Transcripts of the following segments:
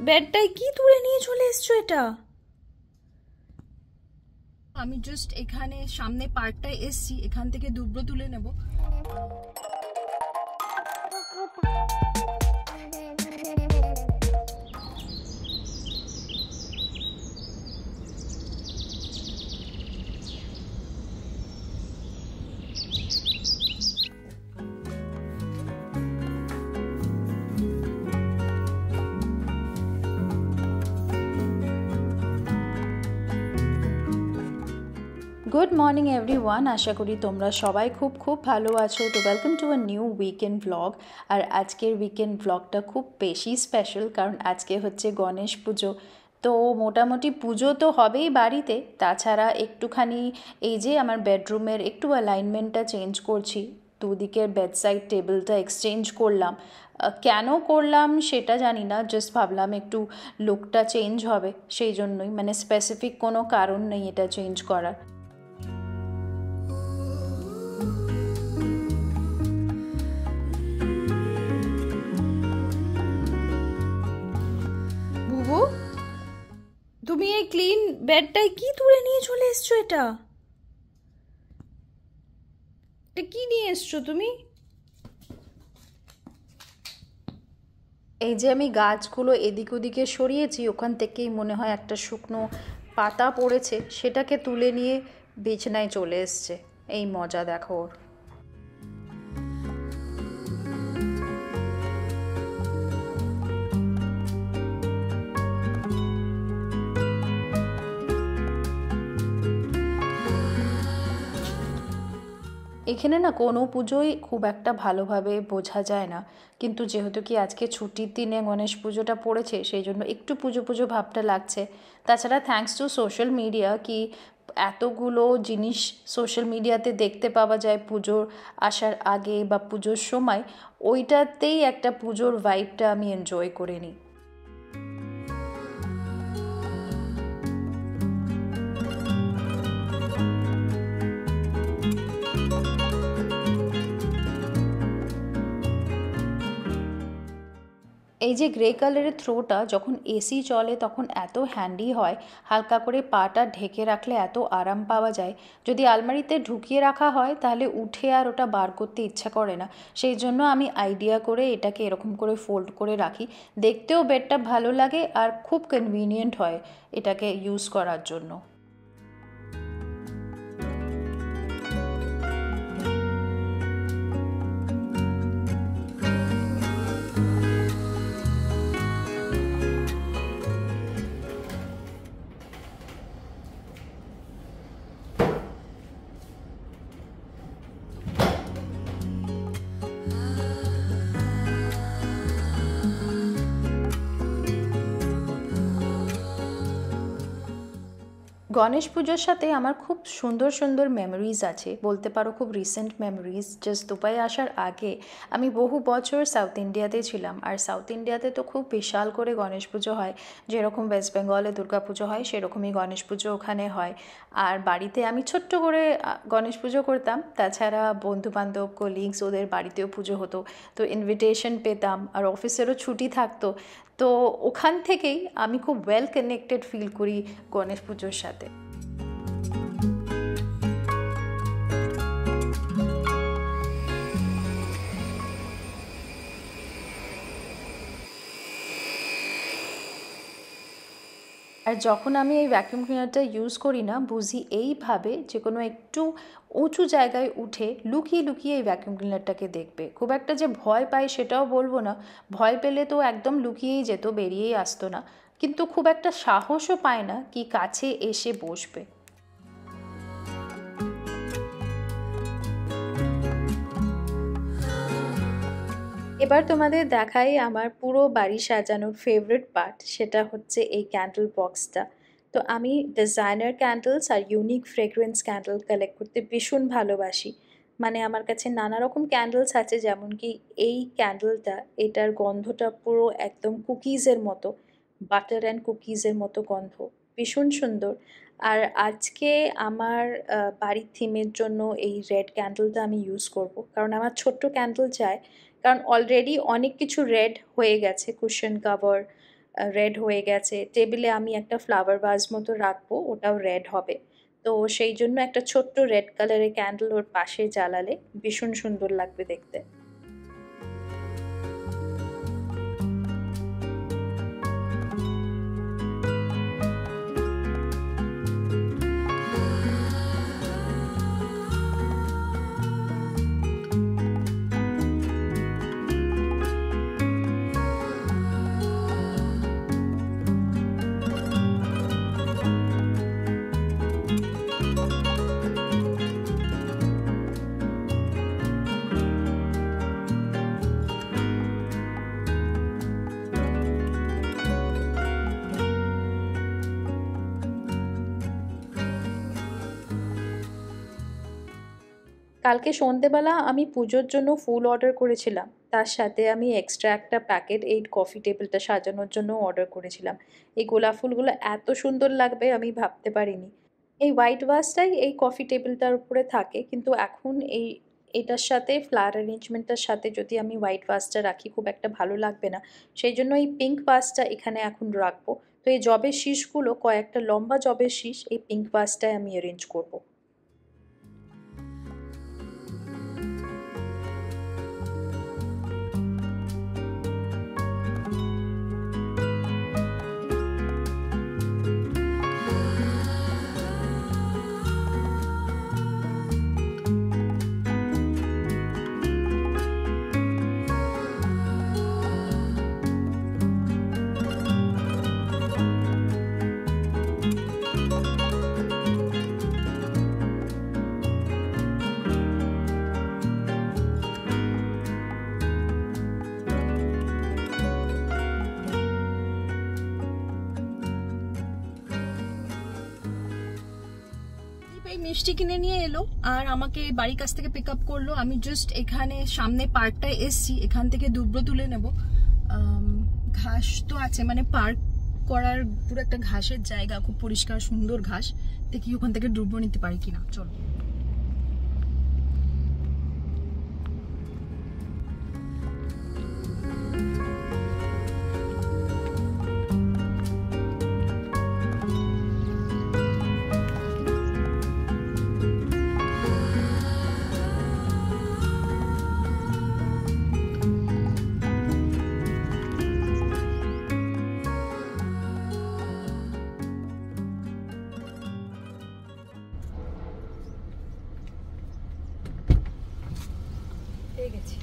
বেডটাই কি তুলে নিয়ে চলে এসছো এটা? আমি জাস্ট এখানে সামনে পার্কটায় এসছি, এখান থেকে দুব্র তুলে নেব। গুড মর্নিং এভরিওয়ান, আশা করি তোমরা সবাই খুব খুব ভালো আছো। তো welcome to a new weekend vlog. আর আজকের উইকেন্ড ভ্লগটা খুব বেশি স্পেশাল, কারণ আজকে হচ্ছে গণেশ পুজো। তো মোটামুটি পুজো তো হবেই বাড়িতে, তাছাড়া একটুখানি এই যে আমার বেডরুমের একটু অ্যালাইনমেন্টটা চেঞ্জ করছি, দুদিকের বেডসাইড টেবিলটা এক্সচেঞ্জ করলাম। কেন করলাম সেটা জানি না, জাস্ট ভাবলাম একটু লুকটা চেঞ্জ হবে, সেই জন্যই, মানে স্পেসিফিক কোনো কারণ নেই এটা চেঞ্জ করার। বুবু, তুমি এই ক্লিন বেডটাই কি তুলে নিয়ে চলে এসছো এটা? এটা কি নিয়ে এসছো তুমি? এই যে আমি গাছগুলো এদিক ওদিকে সরিয়েছি, ওখান থেকেই মনে হয় একটা শুকনো পাতা পড়েছে, সেটাকে তুলে নিয়ে বিছানায় চলে এসছে। এই মজা দেখো ওর। এখানে না কোনো পুজোই খুব একটা ভালোভাবে বোঝা যায় না, কিন্তু যেহেতু কি আজকে ছুটির দিনে গণেশ পুজোটা পড়েছে, সেই জন্য একটু পুজো পুজো ভাবটা লাগছে। তাছাড়া থ্যাঙ্কস টু সোশ্যাল মিডিয়া, কি এতগুলো জিনিস সোশ্যাল মিডিয়াতে দেখতে পাওয়া যায় পুজোর আসার আগে বা পুজোর সময়, ওইটাতেই একটা পুজোর ভাইবটা আমি এনজয় করে নিই। এই যে গ্রে কালারের থ্রোটা যখন এসি চলে তখন এত হ্যান্ডি হয়, হালকা করে পাটা ঢেকে রাখলে এত আরাম পাওয়া যায়। যদি আলমারিতে ঢুকিয়ে রাখা হয় তাহলে উঠে আর ওটা বার করতে ইচ্ছা করে না, সেই জন্য আমি আইডিয়া করে এটাকে এরকম করে ফোল্ড করে রাখি। দেখতেও বেডটা ভালো লাগে আর খুব কনভিনিয়েন্ট হয় এটাকে ইউজ করার জন্য। গণেশ পুজোর সাথে আমার খুব সুন্দর সুন্দর মেমোরিজ আছে, বলতে পারো খুব রিসেন্ট মেমোরিজ। জাস্ট দুবাই আসার আগে আমি বহু বছর সাউথ ইন্ডিয়াতে ছিলাম, আর সাউথ ইন্ডিয়াতে তো খুব বিশাল করে গণেশ পুজো হয়, যেরকম ওয়েস্ট বেঙ্গলে দুর্গা পুজো হয় সেরকমই গণেশ পুজো ওখানে হয়। আর বাড়িতে আমি ছোট্ট করে গণেশ পুজো করতাম, তাছাড়া বন্ধুবান্ধব কলিগস ওদের বাড়িতেও পুজো হতো, তো ইনভিটেশন পেতাম, আর অফিসেরও ছুটি থাকতো। তো ওখান থেকেই আমি খুব ওয়েল কানেক্টেড ফিল করি গণেশ পুজোর সাথে। আর যখন আমি এই ভ্যাকুয়াম ক্লিনারটা ইউজ করি না, বুঝি এইভাবে যে কোনো একটু উঁচু জায়গায় উঠে লুকিয়ে লুকিয়ে এই ভ্যাকুয়াম ক্লিনারটাকে দেখবে। খুব একটা যে ভয় পাই সেটাও বলবো না, ভয় পেলে তো একদম লুকিয়েই যেত, বেরিয়েই আসতো না, কিন্তু খুব একটা সাহসও পায় না কি কাছে এসে বসবে। এবার তোমাদের দেখাই আমার পুরো বাড়ি সাজানোর ফেভারিট পার্ট, সেটা হচ্ছে এই ক্যান্ডেল বক্সটা। তো আমি ডিজাইনার ক্যান্ডেলস আর ইউনিক ফ্রেগ্রেন্স ক্যান্ডেল কালেক্ট করতে ভীষণ ভালোবাসি। মানে আমার কাছে নানা রকম ক্যান্ডেলস আছে, যেমন কি এই ক্যান্ডেলটা, এটার গন্ধটা পুরো একদম কুকিজের মতো, বাটার অ্যান্ড কুকিজের মতো গন্ধ, ভীষণ সুন্দর। আর আজকে আমার বাড়ির থিমের জন্য এই রেড ক্যান্ডেলটা আমি ইউজ করব, কারণ আমার ছোট্ট ক্যান্ডেল চাই, কারণ অলরেডি অনেক কিছু রেড হয়ে গেছে, কুশন কাভার, রেড হয়ে গেছে। টেবিলে আমি একটা ফ্লাওয়ার ভাস মতো রাখবো, ওটাও রেড হবে। তো সেই জন্য একটা ছোট্ট রেড কালারের ক্যান্ডেল ওর পাশে জ্বালালে ভীষণ সুন্দর লাগবে দেখতে। কালকে সন্ধেবেলা আমি পুজোর জন্য ফুল অর্ডার করেছিলাম, তার সাথে আমি এক্সট্রা একটা প্যাকেট এই কফি টেবিলটা সাজানোর জন্য অর্ডার করেছিলাম। এই গোলাপ ফুলগুলো এত সুন্দর লাগবে আমি ভাবতে পারিনি। এই হোয়াইট ভাসটাই এই কফি টেবিলটার উপরে থাকে, কিন্তু এখন এটার সাথে ফ্লাওয়ার অ্যারেঞ্জমেন্টটার সাথে যদি আমি হোয়াইট ভাসটা রাখি খুব একটা ভালো লাগবে না। সেই জন্য এই পিঙ্ক ভাসটা এখানে এখন রাখবো। তো এই জবের শীষগুলো কয়েকটা লম্বা জবের শীষ এই পিঙ্ক ভাসটায় আমি অ্যারেঞ্জ করবো। এই মিষ্টি কিনে নিয়ে এলো আর আমাকে বাড়ির কাছ থেকে পিক আপ করলো। আমি জাস্ট এখানে সামনে পার্কটায় এসছি, এখান থেকে দুব্রো তুলে নেব। ঘাস তো আছে, মানে পার্ক করার পুরো একটা ঘাসের জায়গা, খুব পরিষ্কার সুন্দর ঘাস। দেখি ওখান থেকে দুব্রো নিতে পারি কিনা, চলো। পেয়ে গেছি।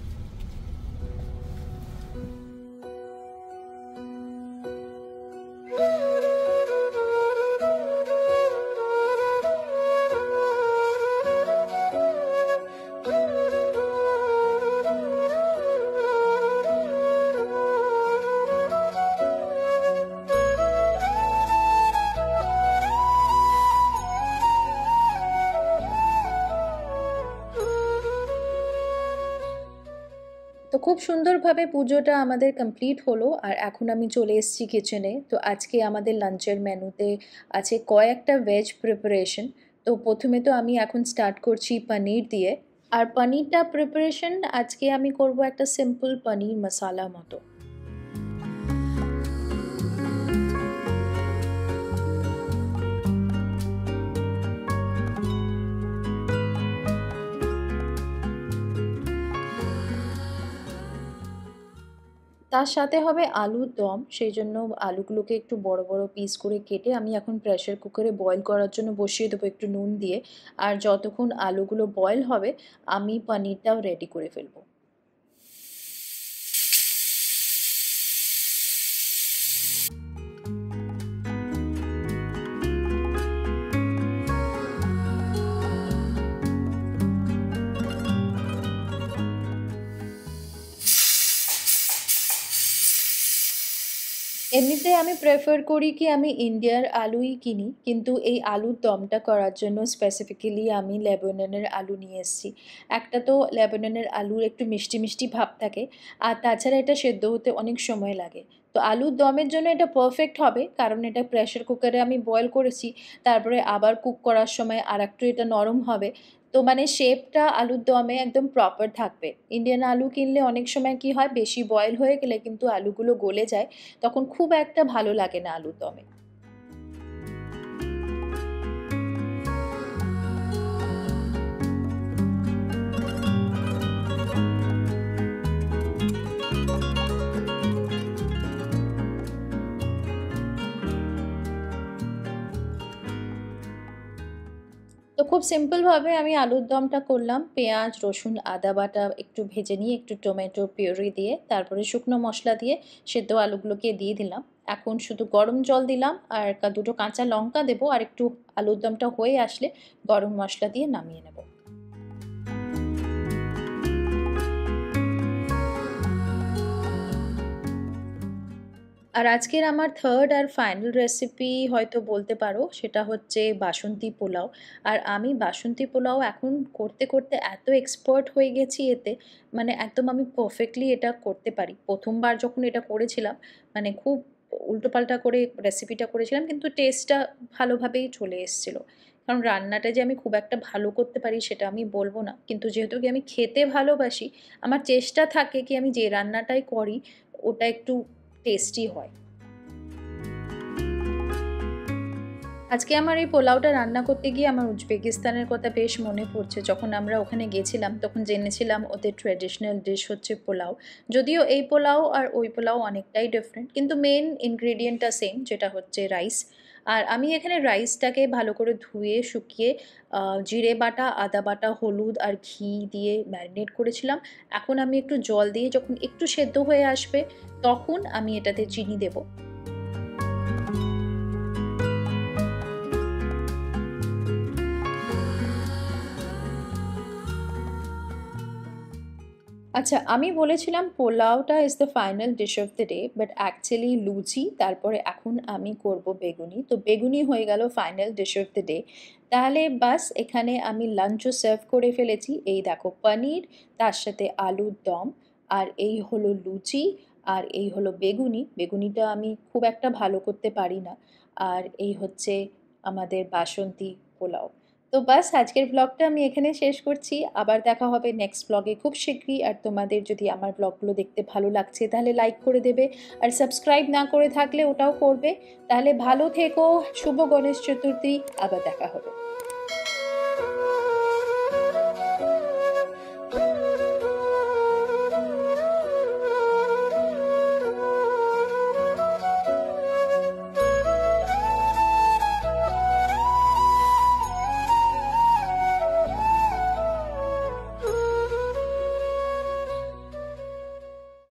তো খুব সুন্দরভাবে পুজোটা আমাদের কমপ্লিট হলো আর এখন আমি চলে এসেছি কিচেনে। তো আজকে আমাদের লাঞ্চের মেনুতে আছে কয়েকটা ভেজ প্রিপারেশন। তো প্রথমে তো আমি এখন স্টার্ট করছি পনির দিয়ে। আর পনিরটা প্রিপারেশন আজকে আমি করব একটা সিম্পল পনির মশালা মতো। তার সাথে হবে আলুর দম, সেই জন্য আলুগুলোকে একটু বড় বড় পিস করে কেটে আমি এখন প্রেসার কুকারে বয়েল করার জন্য বসিয়ে দেবো একটু নুন দিয়ে। আর যতক্ষণ আলুগুলো বয়েল হবে আমি পনিরটাও রেডি করে ফেলবো। এমনিতে আমি প্রেফার করি কি আমি ইন্ডিয়ার আলুই কিনি, কিন্তু এই আলুর দমটা করার জন্য স্পেসিফিক্যালি আমি লেবাননের আলু নিয়ে এসেছি। একটা তো লেবাননের আলুর একটু মিষ্টি মিষ্টি ভাব থাকে, আর তাছাড়া এটা সেদ্ধ হতে অনেক সময় লাগে। তো আলুর দমের জন্য এটা পারফেক্ট হবে, কারণ এটা প্রেশার কুকারে আমি বয়েল করেছি, তারপরে আবার কুক করার সময় আর একটু এটা নরম হবে। তো তো মানে শেপটা আলুর দমে একদম প্রপার থাকবে। ইন্ডিয়ান আলু কিনলে অনেক সময় কি হয়, বেশি বয়েল হয়ে গেলে কিন্তু আলুগুলো গলে যায়, তখন খুব একটা ভালো লাগে না আলুর দমে। তো খুব সিম্পলভাবে আমি আলুর দমটা করলাম। পেঁয়াজ, রসুন, আদা বাটা একটু ভেজে নিয়ে, একটু টমেটো পিউরি দিয়ে, তারপরে শুকনো মশলা দিয়ে সেদ্ধ আলুগুলোকে দিয়ে দিলাম। এখন শুধু গরম জল দিলাম আর দুটো কাঁচা লঙ্কা দেবো, আর একটু আলুর দমটা হয়ে আসলে গরম মশলা দিয়ে নামিয়ে নেব। আর আজকের আমার থার্ড আর ফাইনাল রেসিপি হয়তো বলতে পারো, সেটা হচ্ছে বাসন্তী পোলাও। আর আমি বাসন্তী পোলাও এখন করতে করতে এত এক্সপার্ট হয়ে গেছি এতে, মানে একদম আমি পারফেক্টলি এটা করতে পারি। প্রথমবার যখন এটা করেছিলাম, মানে খুব উল্টোপাল্টা করে রেসিপিটা করেছিলাম, কিন্তু টেস্টটা ভালোভাবেই চলে এসেছিলো। কারণ রান্নাটা যে আমি খুব একটা ভালো করতে পারি সেটা আমি বলবো না, কিন্তু যেহেতু কি আমি খেতে ভালোবাসি, আমার চেষ্টা থাকে কি আমি যে রান্নাটাই করি ওটা একটু টেস্টি হয়। আজকে আমার এই পোলাওটা রান্না করতে গিয়ে আমার উজবেকিস্তানের কথা বেশ মনে পড়ছে। যখন আমরা ওখানে গেছিলাম তখন জেনেছিলাম ওদের ট্র্যাডিশনাল ডিশ হচ্ছে পোলাও। যদিও এই পোলাও আর ওই পোলাও অনেকটাই ডিফারেন্ট, কিন্তু মেন ইনগ্রেডিয়েন্টটা সেম, যেটা হচ্ছে রাইস। আর আমি এখানে রাইসটাকে ভালো করে ধুয়ে শুকিয়ে জিরে বাটা, আদা বাটা, হলুদ আর ঘি দিয়ে ম্যারিনেট করেছিলাম। এখন আমি একটু জল দিয়ে যখন একটু সেদ্ধ হয়ে আসবে তখন আমি এটাতে চিনি দেবো। আচ্ছা, আমি বলেছিলাম পোলাওটা is the final dish of the day, but actually লুচি, তারপরে এখন আমি করব বেগুনি। তো বেগুনি হয়ে গেল final dish of the day. তাহলে বাস এখানে আমি লাঞ্চও সার্ভ করে ফেলেছি। এই দেখো পনির, তার সাথে আলুর দম, আর এই হলো লুচি, আর এই হলো বেগুনি। বেগুনিটা আমি খুব একটা ভালো করতে পারি না। আর এই হচ্ছে আমাদের বাসন্তী পোলাও। তো বাস আজকের ব্লগটা আমি এখানে শেষ করছি। আবার দেখা হবে নেক্সট ব্লগে খুব শীঘ্রই। আর তোমাদের যদি আমার ব্লগগুলো দেখতে ভালো লাগছে তাহলে লাইক করে দেবে, আর সাবস্ক্রাইব না করে থাকলে ওটাও করবে। তাহলে ভালো থেকো, শুভ গণেশ চতুর্থী, আবার দেখা হবে।